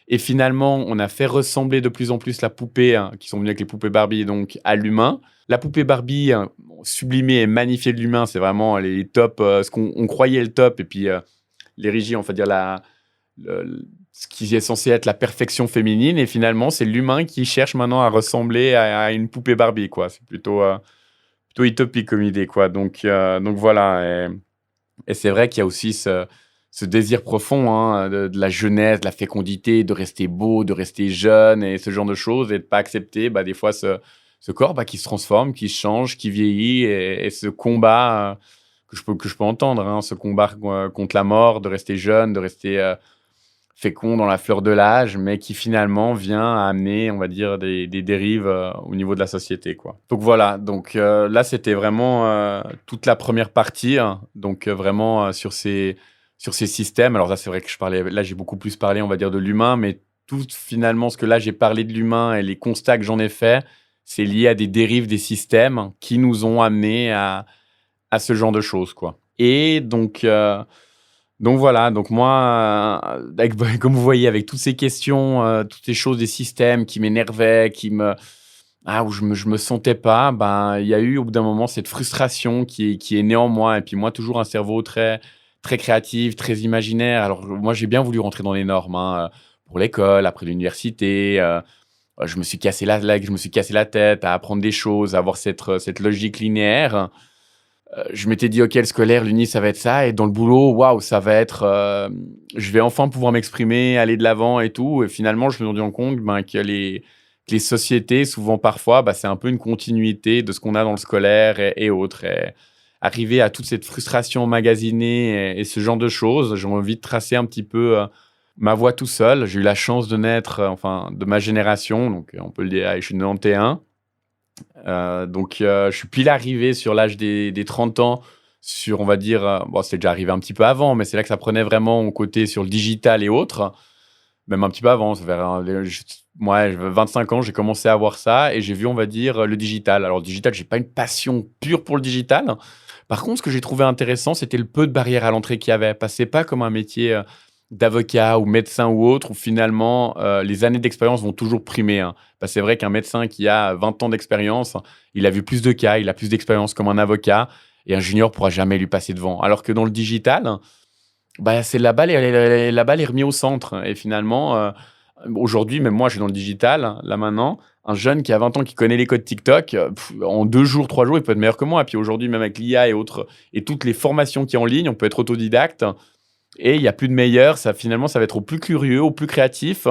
Et finalement, on a fait ressembler de plus en plus la poupée, hein, qui sont venues avec les poupées Barbie, donc à l'humain. La poupée Barbie, hein, sublimée et magnifiée de l'humain, c'est vraiment les tops, ce qu'on croyait le top, et puis l'érigé, on va dire ce qui est censé être la perfection féminine, et finalement, c'est l'humain qui cherche maintenant à ressembler à une poupée Barbie, quoi. C'est plutôt utopique comme idée, quoi. Donc voilà. Et c'est vrai qu'il y a aussi ce désir profond hein, de la jeunesse, de la fécondité, de rester beau, de rester jeune et ce genre de choses, et de pas accepter bah, des fois ce corps bah, qui se transforme, qui change, qui vieillit, et ce combat que je peux entendre, hein, ce combat contre la mort, de rester jeune, de rester fécond dans la fleur de l'âge, mais qui finalement vient amener, on va dire, des dérives au niveau de la société, quoi. Donc voilà, donc là, c'était vraiment toute la première partie, hein, donc vraiment sur ces systèmes. Alors là, c'est vrai que là, j'ai beaucoup plus parlé, on va dire, de l'humain, mais tout finalement ce que là j'ai parlé de l'humain et les constats que j'en ai faits, c'est lié à des dérives des systèmes qui nous ont amenés à ce genre de choses, quoi. Et donc voilà, donc moi, comme vous voyez, avec toutes ces questions, toutes ces choses des systèmes qui m'énervaient, où je me sentais pas, ben, il y a eu au bout d'un moment cette frustration qui est née en moi. Et puis moi, toujours un cerveau très, très créatif, très imaginaire. Alors moi, j'ai bien voulu rentrer dans les normes, hein, pour l'école, après l'université. Je me suis cassé la tête à apprendre des choses, à avoir cette logique linéaire. Je m'étais dit: «OK, le scolaire, l'uni, ça va être ça et dans le boulot, waouh, ça va être, je vais enfin pouvoir m'exprimer, aller de l'avant et tout» et finalement, je me suis rendu compte, ben, que les sociétés, souvent, parfois, bah, c'est un peu une continuité de ce qu'on a dans le scolaire et autres et arrivé à toute cette frustration emmagasinée et ce genre de choses, j'ai envie de tracer un petit peu, ma voie tout seul. J'ai eu la chance de naître, enfin, de ma génération, donc on peut le dire, allez, je suis de 91. Je suis pile arrivé sur l'âge des 30 ans, sur, on va dire, bon, c'est déjà arrivé un petit peu avant, mais c'est là que ça prenait vraiment mon côté sur le digital et autres. Même un petit peu avant, moi, j'avais 25 ans, j'ai commencé à voir ça et j'ai vu, on va dire, le digital. Alors, le digital, j'ai pas une passion pure pour le digital. Par contre, ce que j'ai trouvé intéressant, c'était le peu de barrières à l'entrée qu'il y avait. Parce que c'est pas comme un métier d'avocat ou médecin ou autre, où finalement, les années d'expérience vont toujours primer, hein. Parce que c'est vrai qu'un médecin qui a 20 ans d'expérience, il a vu plus de cas, il a plus d'expérience comme un avocat, et un junior pourra jamais lui passer devant. Alors que dans le digital, bah, c'est la balle est remise au centre et finalement, aujourd'hui, même moi, je suis dans le digital, là, maintenant, un jeune qui a 20 ans, qui connaît les codes TikTok, en 2 jours, 3 jours, il peut être meilleur que moi. Et puis aujourd'hui, même avec l'IA et autres et toutes les formations qu'il y a en ligne, on peut être autodidacte et il y a plus de meilleurs. Ça, finalement, ça va être au plus curieux, au plus créatif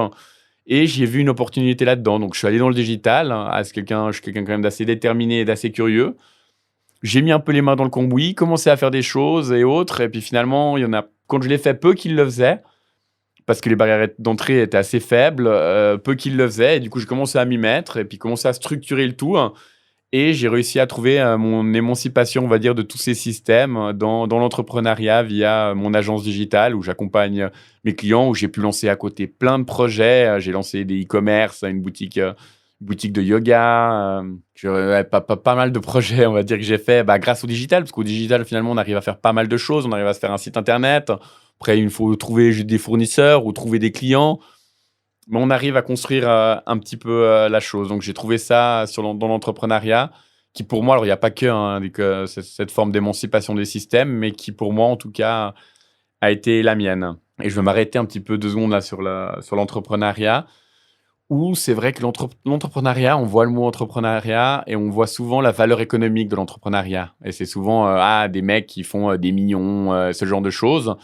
et j'ai vu une opportunité là-dedans. Donc je suis allé dans le digital, je suis quelqu'un quand même d'assez déterminé et d'assez curieux. J'ai mis un peu les mains dans le cambouis, commencé à faire des choses et autres et puis finalement, il y en a quand je l'ai fait, peu qui le faisaient parce que les barrières d'entrée étaient assez faibles, peu qui le faisaient et du coup, j'ai commencé à m'y mettre et puis commencer à structurer le tout, hein, et j'ai réussi à trouver, mon émancipation, on va dire, de tous ces systèmes, dans l'entrepreneuriat via mon agence digitale où j'accompagne, mes clients, où j'ai pu lancer à côté plein de projets. J'ai lancé des e-commerce, une boutique de yoga, pas mal de projets, on va dire, que j'ai fait, bah, grâce au digital. Parce qu'au digital, finalement, on arrive à faire pas mal de choses. On arrive à se faire un site internet. Après, il faut trouver juste des fournisseurs ou trouver des clients. Mais on arrive à construire, un petit peu, la chose. Donc j'ai trouvé ça dans l'entrepreneuriat qui pour moi, alors il y a pas que, hein, cette forme d'émancipation des systèmes, mais qui pour moi, en tout cas, a été la mienne. Et je vais m'arrêter un petit peu 2 secondes là sur l'entrepreneuriat, où c'est vrai que l'entrepreneuriat, on voit le mot entrepreneuriat et on voit souvent la valeur économique de l'entrepreneuriat. Et c'est souvent, des mecs qui font, des millions, ce genre de choses.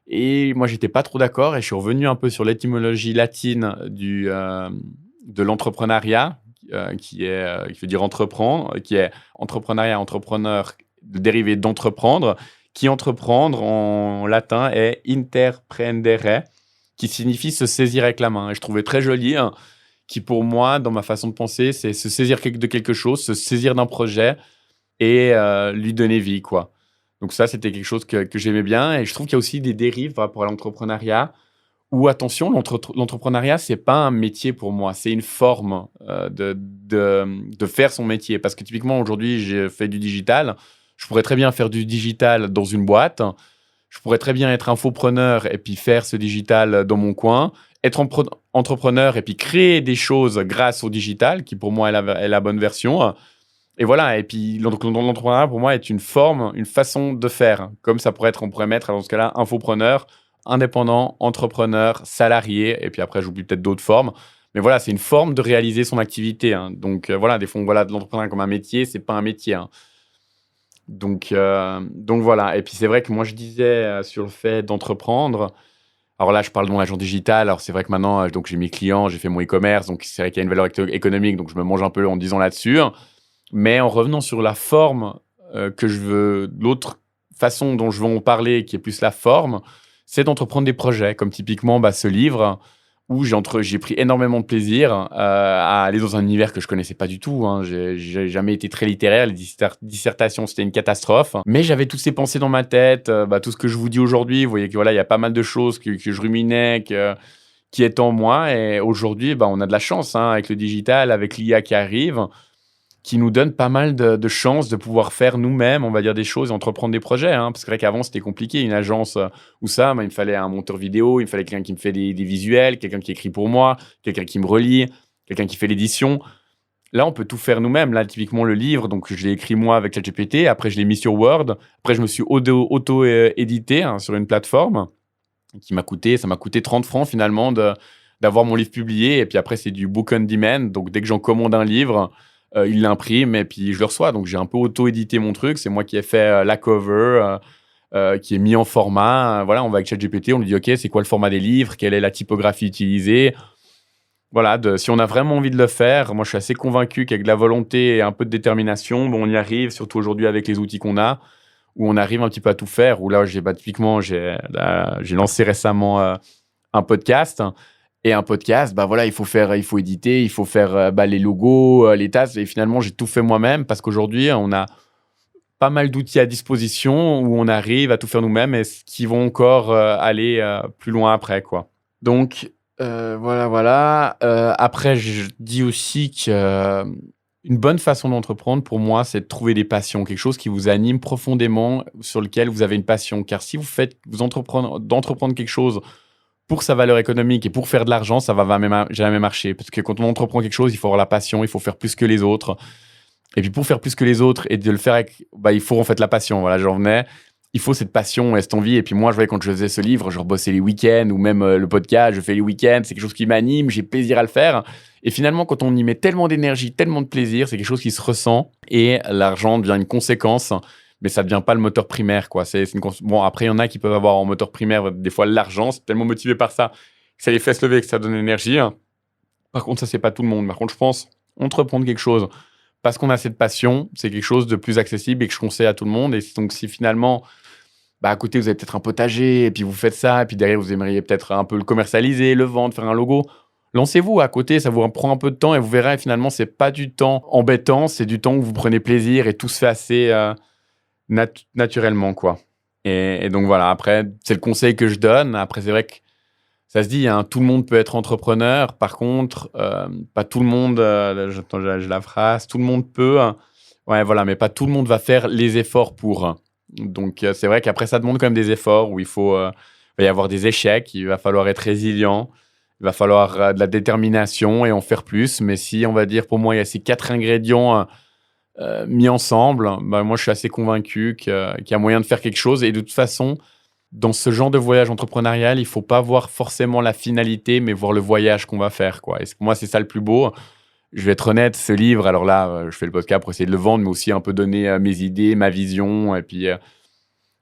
Et moi, j'étais pas trop d'accord et je suis revenu un peu sur l'étymologie latine de l'entrepreneuriat, qui veut dire entreprendre, qui est entrepreneuriat, entrepreneur, le dérivé d'entreprendre, qui entreprendre en latin est interprendere, qui signifie se saisir avec la main. Et je trouvais très joli, hein, qui pour moi, dans ma façon de penser, c'est se saisir de quelque chose, se saisir d'un projet et lui donner vie, quoi. Donc ça, c'était quelque chose que j'aimais bien et je trouve qu'il y a aussi des dérives par rapport à l'entrepreneuriat où attention, l'entrepreneuriat, c'est pas un métier pour moi, c'est une forme, de faire son métier. Parce que typiquement, aujourd'hui, j'ai fait du digital. Je pourrais très bien faire du digital dans une boîte. Je pourrais très bien être infopreneur et puis faire ce digital dans mon coin. Être entrepreneur et puis créer des choses grâce au digital, qui pour moi est la bonne version. Et voilà, et puis l'entrepreneuriat pour moi est une forme, une façon de faire. Comme ça pourrait être, on pourrait mettre dans ce cas-là infopreneur, indépendant, entrepreneur, salarié, et puis après j'oublie peut-être d'autres formes. Mais voilà, c'est une forme de réaliser son activité, hein. Donc voilà, des fois on voit de l'entrepreneuriat comme un métier, c'est pas un métier, hein. Donc voilà, et puis c'est vrai que moi je disais sur le fait d'entreprendre. Alors là, je parle de mon agent digital. Alors c'est vrai que maintenant, donc j'ai mes clients, j'ai fait mon e-commerce, donc c'est vrai qu'il y a une valeur économique, donc je me mange un peu en disant là-dessus. Mais en revenant sur la forme, que je veux l'autre façon dont je veux en parler, qui est plus la forme, c'est d'entreprendre des projets comme typiquement, bah, ce livre où j'ai pris énormément de plaisir, à aller dans un univers que je connaissais pas du tout, hein. J'ai jamais été très littéraire, les dissertations, c'était une catastrophe. Mais j'avais toutes ces pensées dans ma tête, bah, tout ce que je vous dis aujourd'hui, vous voyez que voilà, il y a pas mal de choses que je ruminais, qui est en moi. Et aujourd'hui, on a de la chance avec le digital, avec l'IA qui arrive, qui nous donne pas mal de chances de pouvoir faire nous-mêmes, on va dire, des choses et entreprendre des projets. Parce que c'est vrai qu'avant, c'était compliqué. Une agence où il me fallait un monteur vidéo, il me fallait quelqu'un qui me fait des visuels, quelqu'un qui écrit pour moi, quelqu'un qui me relie, quelqu'un qui fait l'édition. Là, on peut tout faire nous-mêmes. Là, typiquement, le livre, donc je l'ai écrit moi avec ChatGPT. Après, je l'ai mis sur Word. Après, je me suis auto-édité sur une plateforme ça m'a coûté 30 francs finalement d'avoir mon livre publié. Et puis après, c'est du book on demand. Donc, dès que j'en commande un livre, il l'imprime et puis je le reçois. Donc, j'ai un peu auto-édité mon truc. C'est moi qui ai fait la cover, qui est mis en format. Voilà, on va avec ChatGPT, on lui dit, OK, c'est quoi le format des livres? Quelle est la typographie utilisée? Voilà, si on a vraiment envie de le faire, moi je suis assez convaincu qu'avec de la volonté et un peu de détermination, on y arrive, surtout aujourd'hui avec les outils qu'on a, où on arrive un petit peu à tout faire. Où là, typiquement, j'ai lancé récemment un podcast. Et un podcast, voilà, il faut éditer, il faut faire les logos, les tasks. Et finalement, j'ai tout fait moi-même parce qu'aujourd'hui, on a pas mal d'outils à disposition où on arrive à tout faire nous-mêmes et qui vont encore aller plus loin après, quoi. Donc, voilà. Après, je dis aussi que une bonne façon d'entreprendre, pour moi, c'est de trouver des passions, quelque chose qui vous anime profondément, sur lequel vous avez une passion. Car si d'entreprendre quelque chose pour sa valeur économique et pour faire de l'argent, ça va jamais marcher. Parce que quand on entreprend quelque chose, il faut avoir la passion, il faut faire plus que les autres. Et puis pour faire plus que les autres et de le faire il faut en fait la passion. Voilà, j'en venais. Il faut cette passion et cette envie. Et puis moi, je voyais quand je faisais ce livre, je rebossais les week-ends ou même le podcast, je fais les week-ends. C'est quelque chose qui m'anime, j'ai plaisir à le faire. Et finalement, quand on y met tellement d'énergie, tellement de plaisir, c'est quelque chose qui se ressent et l'argent devient une conséquence, mais ça ne devient pas le moteur primaire, quoi. Bon, après, il y en a qui peuvent avoir en moteur primaire des fois l'argent, c'est tellement motivé par ça que ça les fait se lever, que ça donne l'énergie. Par contre, ça, c'est pas tout le monde. Par contre, je pense entreprendre quelque chose parce qu'on a cette passion, c'est quelque chose de plus accessible et que je conseille à tout le monde. Et donc, si finalement, à côté, vous avez peut-être un potager et puis vous faites ça, et puis derrière, vous aimeriez peut-être un peu le commercialiser, le vendre, faire un logo, lancez-vous à côté, ça vous prend un peu de temps et vous verrez, finalement, c'est pas du temps embêtant, c'est du temps où vous prenez plaisir et tout se fait assez naturellement, quoi. Et donc voilà, après, c'est le conseil que je donne. Après, c'est vrai que ça se dit, tout le monde peut être entrepreneur. Par contre, pas tout le monde, j'ai la phrase, tout le monde peut. Ouais, voilà, mais pas tout le monde va faire les efforts pour. Donc, c'est vrai qu'après, ça demande quand même des efforts où il va y avoir des échecs, il va falloir être résilient, il va falloir de la détermination et en faire plus. Mais si, on va dire, pour moi, il y a ces 4 ingrédients mis ensemble, moi, je suis assez convaincu qu'il y a moyen de faire quelque chose. Et de toute façon, dans ce genre de voyage entrepreneurial, il ne faut pas voir forcément la finalité, mais voir le voyage qu'on va faire, quoi. Et pour moi, c'est ça le plus beau. Je vais être honnête, ce livre, alors là, je fais le podcast pour essayer de le vendre, mais aussi un peu donner mes idées, ma vision, et puis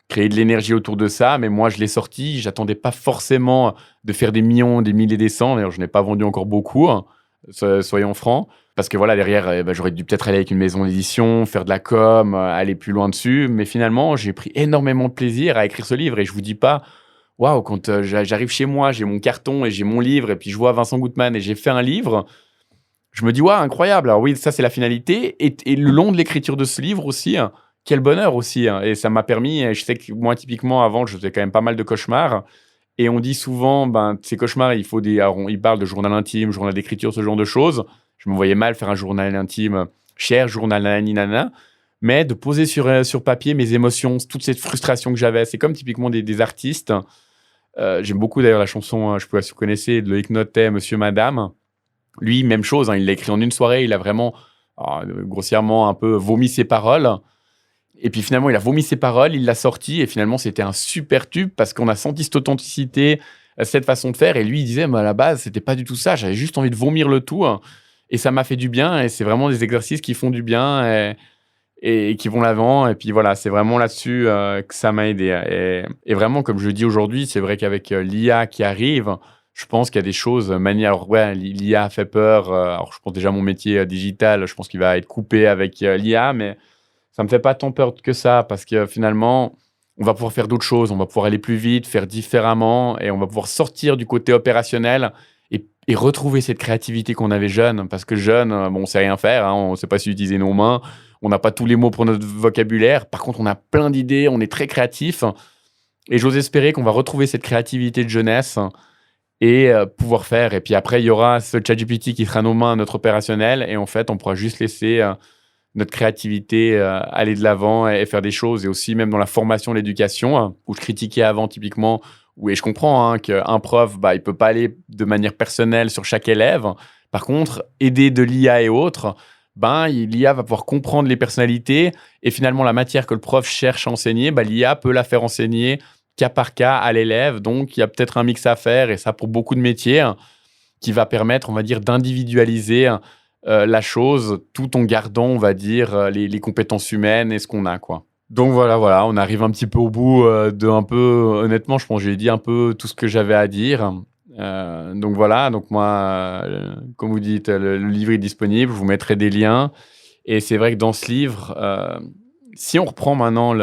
créer de l'énergie autour de ça. Mais moi, je l'ai sorti, j'attendais pas forcément de faire des millions, des milliers, des cents. D'ailleurs, je n'ai pas vendu encore beaucoup, soyons francs. Parce que voilà, derrière, j'aurais dû peut-être aller avec une maison d'édition, faire de la com, aller plus loin dessus. Mais finalement, j'ai pris énormément de plaisir à écrire ce livre. Et je vous dis pas, waouh, quand j'arrive chez moi, j'ai mon carton et j'ai mon livre, et puis je vois Vincent Goutman et j'ai fait un livre, je me dis, waouh, incroyable. Alors oui, ça, c'est la finalité. Et le long de l'écriture de ce livre aussi, quel bonheur aussi. Et ça m'a permis, je sais que moi, typiquement, avant, je faisais quand même pas mal de cauchemars. Et on dit souvent, ces cauchemars, alors, il parle de journal intime, journal d'écriture, ce genre de choses. Je me voyais mal faire un journal intime, cher journal nanani nana, mais de poser sur papier mes émotions, toute cette frustration que j'avais. C'est comme typiquement des artistes. J'aime beaucoup d'ailleurs la chanson, je ne sais pas si vous connaissez, de Loïc Notet, Monsieur Madame. Lui, même chose, il l'a écrit en une soirée, il a vraiment, grossièrement, un peu vomi ses paroles. Et puis finalement, il a vomi ses paroles, il l'a sorti, et finalement, c'était un super tube parce qu'on a senti cette authenticité, cette façon de faire. Et lui, il disait, à la base, c'était pas du tout ça, j'avais juste envie de vomir le tout. Et ça m'a fait du bien, et c'est vraiment des exercices qui font du bien et qui vont l'avant. Et puis voilà, c'est vraiment là-dessus que ça m'a aidé. Et vraiment, comme je le dis aujourd'hui, c'est vrai qu'avec l'IA qui arrive, je pense qu'il y a des choses maniées. Alors ouais, l'IA fait peur. Alors je pense déjà mon métier digital, je pense qu'il va être coupé avec l'IA, mais ça me fait pas tant peur que ça parce que finalement, on va pouvoir faire d'autres choses, on va pouvoir aller plus vite, faire différemment, et on va pouvoir sortir du côté opérationnel et retrouver cette créativité qu'on avait jeune. Parce que jeune, on sait rien faire, on sait pas utiliser nos mains, on n'a pas tous les mots pour notre vocabulaire. Par contre, on a plein d'idées, on est très créatif. Et j'ose espérer qu'on va retrouver cette créativité de jeunesse et pouvoir faire. Et puis après, il y aura ce ChatGPT qui sera nos mains, notre opérationnel, et en fait, on pourra juste laisser notre créativité aller de l'avant et faire des choses. Et aussi, même dans la formation, l'éducation, où je critiquais avant typiquement, et je comprends qu'un prof, bah, il peut pas aller de manière personnelle sur chaque élève. Par contre, aider de l'IA et autres, ben, l'IA va pouvoir comprendre les personnalités et finalement la matière que le prof cherche à enseigner, bah, l'IA peut la faire enseigner cas par cas à l'élève. Donc, il y a peut-être un mix à faire et ça pour beaucoup de métiers qui va permettre, on va dire, d'individualiser la chose tout en gardant, on va dire, les compétences humaines et ce qu'on a, quoi. Donc voilà, on arrive un petit peu au bout de un peu, honnêtement, je pense que j'ai dit un peu tout ce que j'avais à dire. Donc voilà, donc moi, comme vous dites, le livre est disponible, je vous mettrai des liens. Et c'est vrai que dans ce livre, si on reprend maintenant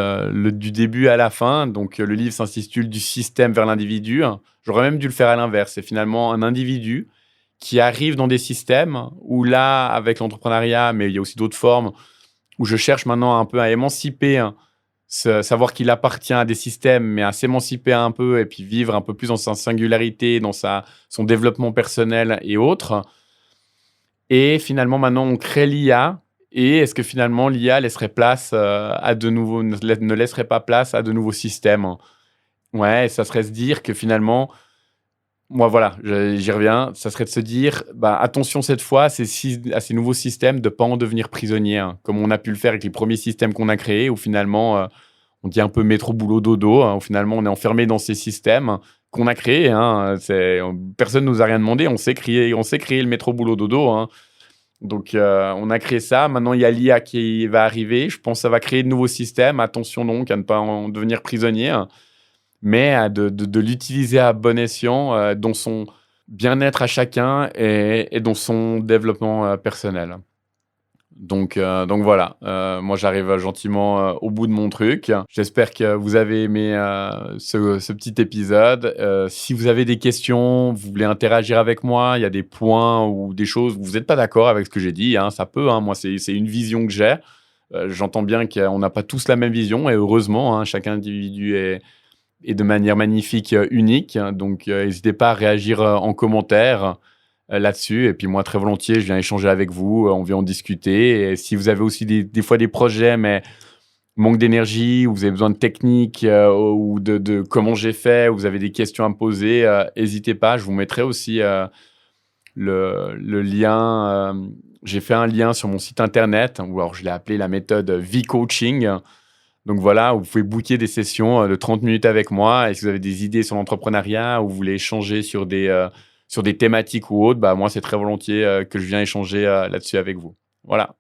du début à la fin, donc le livre s'intitule Du système vers l'individu. J'aurais même dû le faire à l'inverse. C'est finalement un individu qui arrive dans des systèmes où là, avec l'entrepreneuriat, mais il y a aussi d'autres formes, où je cherche maintenant un peu à émanciper, savoir qu'il appartient à des systèmes, mais à s'émanciper un peu et puis vivre un peu plus dans sa singularité, dans son développement personnel et autres. Et finalement, maintenant, on crée l'IA. Et est-ce que finalement, l'IA laisserait place à de nouveaux, ne laisserait pas place à de nouveaux systèmes? Ouais, ça serait se dire que finalement, moi, voilà, j'y reviens. Ça serait de se dire, bah, attention cette fois à ces nouveaux systèmes de ne pas en devenir prisonnier, comme on a pu le faire avec les premiers systèmes qu'on a créés, où finalement, on dit un peu métro, boulot, dodo, où finalement, on est enfermé dans ces systèmes qu'on a créés. Personne ne nous a rien demandé. On sait créer le métro, boulot, dodo. Donc, on a créé ça. Maintenant, il y a l'IA qui va arriver. Je pense que ça va créer de nouveaux systèmes. Attention donc à ne pas en devenir prisonnier, mais de l'utiliser à bon escient dans son bien-être à chacun et dans son développement personnel. Donc voilà, moi j'arrive gentiment au bout de mon truc. J'espère que vous avez aimé ce petit épisode. Si vous avez des questions, vous voulez interagir avec moi, il y a des points ou des choses où vous n'êtes pas d'accord avec ce que j'ai dit, ça peut. Moi, c'est une vision que j'ai. J'entends bien qu'on n'a pas tous la même vision et heureusement, chaque individu est de manière magnifique, unique. Donc, n'hésitez pas à réagir en commentaire là-dessus. Et puis moi, très volontiers, je viens échanger avec vous, on vient en discuter. Et si vous avez aussi des fois des projets, mais manque d'énergie, ou vous avez besoin de techniques, ou de comment j'ai fait, ou vous avez des questions à me poser, n'hésitez pas. Je vous mettrai aussi le lien. J'ai fait un lien sur mon site internet, ou alors je l'ai appelé la méthode V-Coaching. Donc voilà, vous pouvez booker des sessions de 30 minutes avec moi. Et si vous avez des idées sur l'entrepreneuriat ou vous voulez échanger sur des thématiques ou autres, bah, moi, c'est très volontiers que je viens échanger là-dessus avec vous. Voilà.